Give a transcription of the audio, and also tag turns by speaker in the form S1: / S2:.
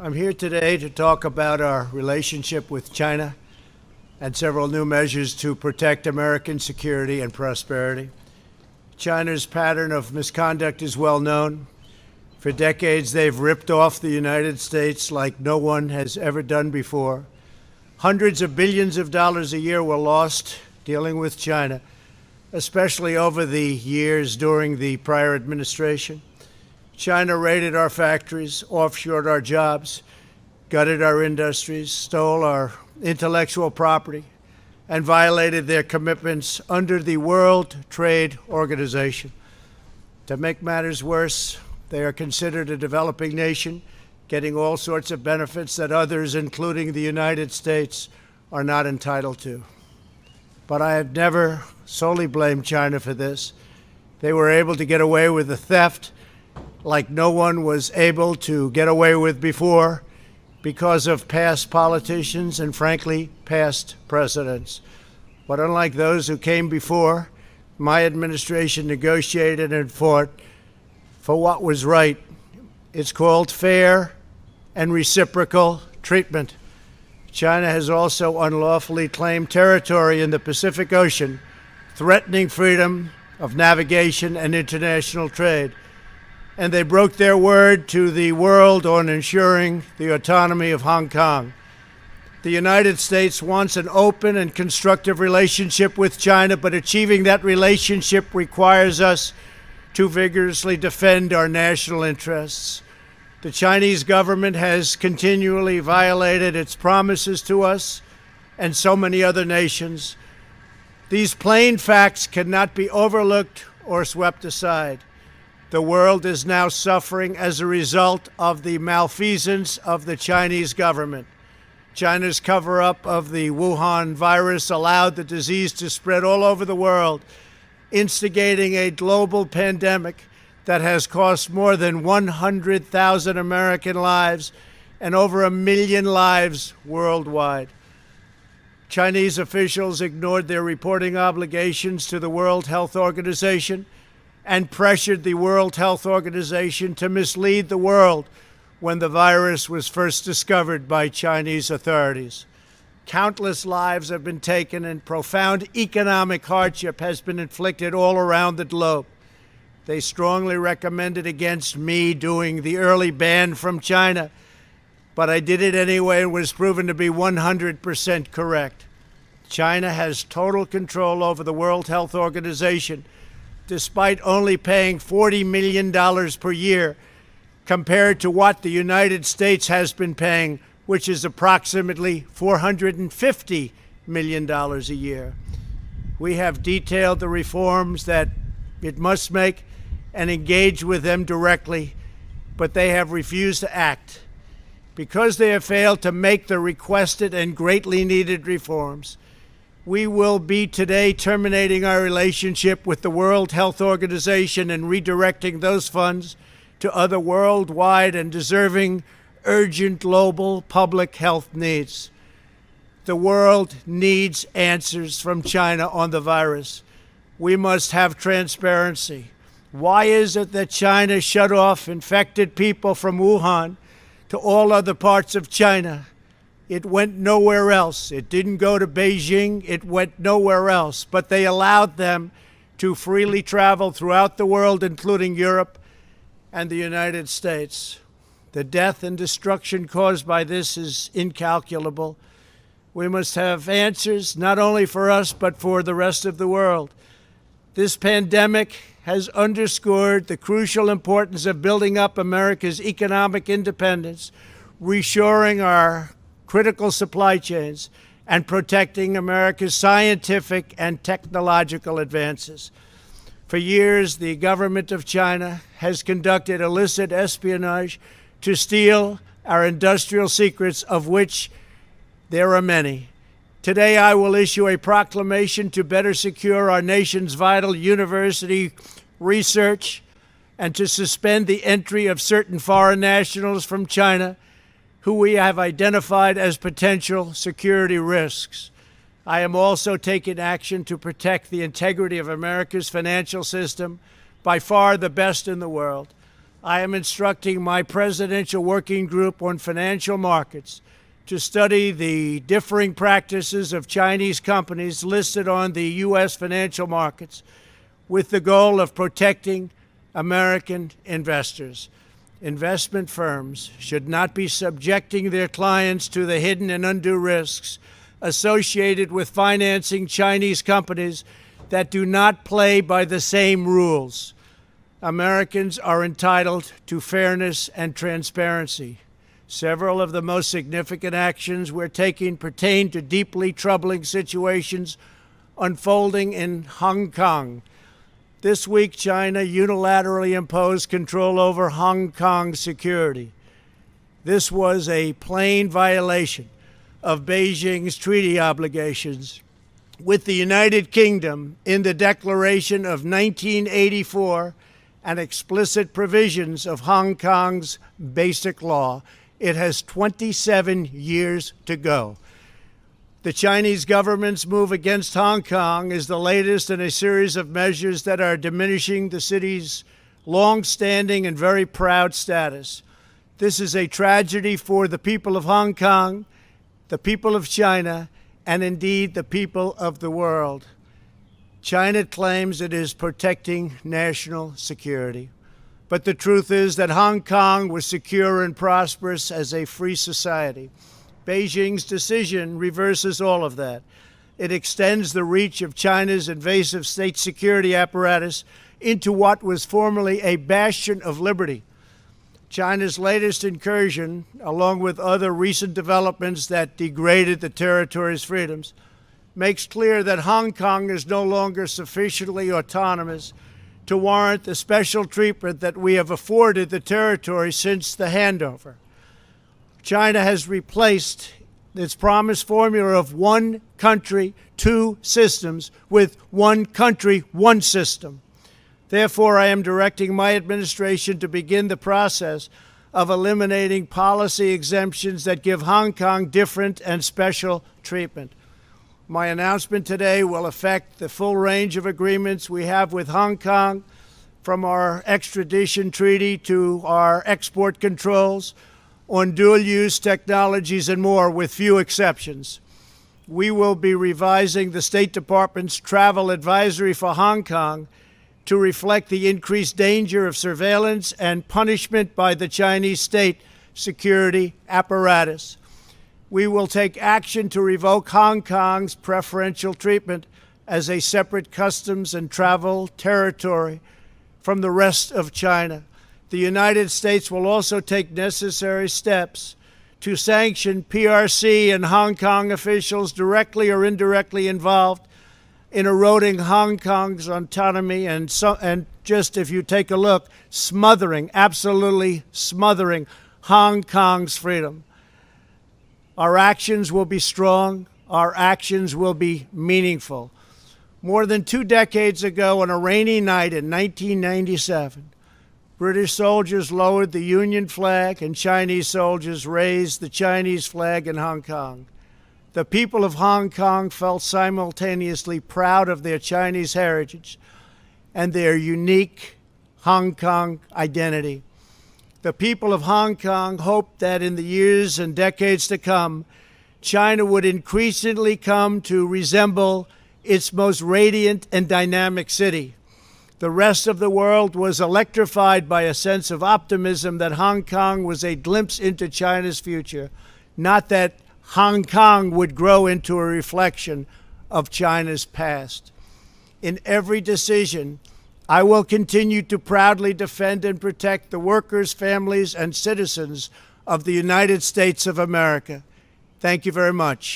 S1: I'm here today to talk about our relationship with China and several new measures to protect American security and prosperity. China's pattern of misconduct is well known. For decades, they've ripped off the United States like no one has ever done before. Hundreds of billions of dollars a year were lost dealing with China, especially over the years during the prior administration. China raided our factories, offshored our jobs, gutted our industries, stole our intellectual property, and violated their commitments under the World Trade Organization. To make matters worse, they are considered a developing nation, getting all sorts of benefits that others, including the United States, are not entitled to. But I have never solely blamed China for this. They were able to get away with the theft like no one was able to get away with before because of past politicians and, frankly, past presidents. But unlike those who came before, my administration negotiated and fought for what was right. It's called fair and reciprocal treatment. China has also unlawfully claimed territory in the Pacific Ocean, threatening freedom of navigation and international trade. And they broke their word to the world on ensuring the autonomy of Hong Kong. The United States wants an open and constructive relationship with China, but achieving that relationship requires us to vigorously defend our national interests. The Chinese government has continually violated its promises to us and so many other nations. These plain facts cannot be overlooked or swept aside. The world is now suffering as a result of the malfeasance of the Chinese government. China's cover-up of the Wuhan virus allowed the disease to spread all over the world, instigating a global pandemic that has cost more than 100,000 American lives and over 1 million lives worldwide. Chinese officials ignored their reporting obligations to the World Health Organization and pressured the World Health Organization to mislead the world when the virus was first discovered by Chinese authorities. Countless lives have been taken and profound economic hardship has been inflicted all around the globe. They strongly recommended against me doing the early ban from China, but I did it anyway and was proven to be 100% correct. China has total control over the World Health Organization, despite only paying $40 million per year compared to what the United States has been paying, which is approximately $450 million a year. We have detailed the reforms that it must make and engage with them directly, but they have refused to act. Because they have failed to make the requested and greatly needed reforms, we will be today terminating our relationship with the World Health Organization and redirecting those funds to other worldwide and deserving urgent global public health needs. The world needs answers from China on the virus. We must have transparency. Why is it that China shut off infected people from Wuhan to all other parts of China? It went nowhere else. It didn't go to Beijing. It went nowhere else. But they allowed them to freely travel throughout the world, including Europe and the United States. The death and destruction caused by this is incalculable. We must have answers, not only for us, but for the rest of the world. This pandemic has underscored the crucial importance of building up America's economic independence, reshoring our critical supply chains, and protecting America's scientific and technological advances. For years, the government of China has conducted illicit espionage to steal our industrial secrets, of which there are many. Today, I will issue a proclamation to better secure our nation's vital university research and to suspend the entry of certain foreign nationals from China who we have identified as potential security risks. I am also taking action to protect the integrity of America's financial system, by far the best in the world. I am instructing my Presidential Working Group on Financial Markets to study the differing practices of Chinese companies listed on the U.S. financial markets with the goal of protecting American investors. Investment firms should not be subjecting their clients to the hidden and undue risks associated with financing Chinese companies that do not play by the same rules. Americans are entitled to fairness and transparency. Several of the most significant actions we're taking pertain to deeply troubling situations unfolding in Hong Kong. This week, China unilaterally imposed control over Hong Kong security. This was a plain violation of Beijing's treaty obligations with the United Kingdom in the Declaration of 1984 and explicit provisions of Hong Kong's basic law. It has 27 years to go. The Chinese government's move against Hong Kong is the latest in a series of measures that are diminishing the city's long-standing and very proud status. This is a tragedy for the people of Hong Kong, the people of China, and indeed the people of the world. China claims it is protecting national security. But the truth is that Hong Kong was secure and prosperous as a free society. Beijing's decision reverses all of that. It extends the reach of China's invasive state security apparatus into what was formerly a bastion of liberty. China's latest incursion, along with other recent developments that degraded the territory's freedoms, makes clear that Hong Kong is no longer sufficiently autonomous to warrant the special treatment that we have afforded the territory since the handover. China has replaced its promised formula of one country, two systems with one country, one system. Therefore, I am directing my administration to begin the process of eliminating policy exemptions that give Hong Kong different and special treatment. My announcement today will affect the full range of agreements we have with Hong Kong, from our extradition treaty to our export controls on dual-use technologies and more, with few exceptions. We will be revising the State Department's travel advisory for Hong Kong to reflect the increased danger of surveillance and punishment by the Chinese state security apparatus. We will take action to revoke Hong Kong's preferential treatment as a separate customs and travel territory from the rest of China. The United States will also take necessary steps to sanction PRC and Hong Kong officials directly or indirectly involved in eroding Hong Kong's autonomy and just, if you take a look, absolutely smothering Hong Kong's freedom. Our actions will be strong. Our actions will be meaningful. More than 2 decades ago, on a rainy night in 1997, British soldiers lowered the Union flag and Chinese soldiers raised the Chinese flag in Hong Kong. The people of Hong Kong felt simultaneously proud of their Chinese heritage and their unique Hong Kong identity. The people of Hong Kong hoped that in the years and decades to come, China would increasingly come to resemble its most radiant and dynamic city. The rest of the world was electrified by a sense of optimism that Hong Kong was a glimpse into China's future, not that Hong Kong would grow into a reflection of China's past. In every decision, I will continue to proudly defend and protect the workers, families, and citizens of the United States of America. Thank you very much.